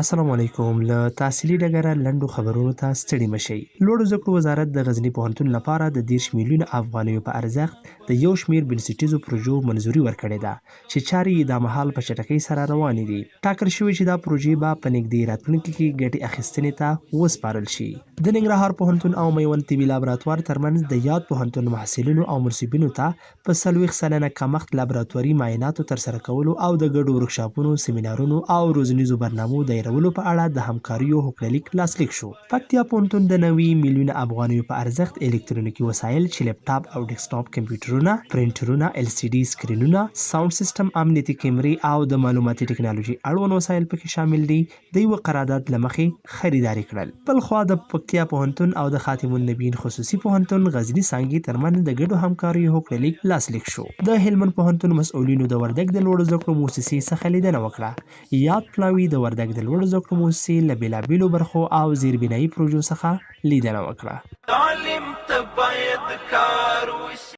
السلام علیکم. له تحصیلي ډګره لنډو خبرونو ته ستړي مشئ. لوړو زده کړو وزارت د غزني پوهنتون لپاره د 30 میلیونه افغانیو په ارزښت د یو شمېر بنسټیزو پروژو منظوري ورکړې ده چې چارې یې دا مهال په چټکۍ سره روانې دي. ټاکل شوي چې دا پروژې به په نږدې راتلونکي کې ګټې اخیستنې ته وسپارل شي. د ننګرهار پوهنتون او میوند طبي لابراتوار ترمنځ د یاد پوهنتون محصلینو او منصبینو ته په 40 سلنه کمښت لابراتواري معایناتو ترسره کولو او د ګډو ورکشاپونو، سیمینارونو او روزنیزو برنامو د دایرولو په اړه د همکاریو هوکړلیک لاسلیک شو. پکتیا پوهنتون د 90 میلیونه افغانیو په ارزښت الکترونیکي وسایل چې لیپټاپ او ډیسکټاپ کمپیوټرونه، پرنټرونه، ال سی ډي سکرینونه، ساوند سیستم، امنیتي کیمرې او د معلوماتي ټکنالوژي اړوند وسایل پکې شامل دي، د یوه قرارداد له مخې خریداري کړل. بل خوا د پکتیا پوهنتون او د خاتم النبیین خصوصي پوهنتون غزني څانګې ترمنځ د ګډو همکاریو هوکړلیک لاسلیک شو. د هلمند پوهنتون مسؤلینو د وردګ د لوړو زده کړو مؤسسې څخه لیدنه وکړه. یاد پلاوي د وردګ د لوړو زده کړو مؤسسې له بېلابېلو برخو او زیربنایي پروژو څخه لیدنه وکړه.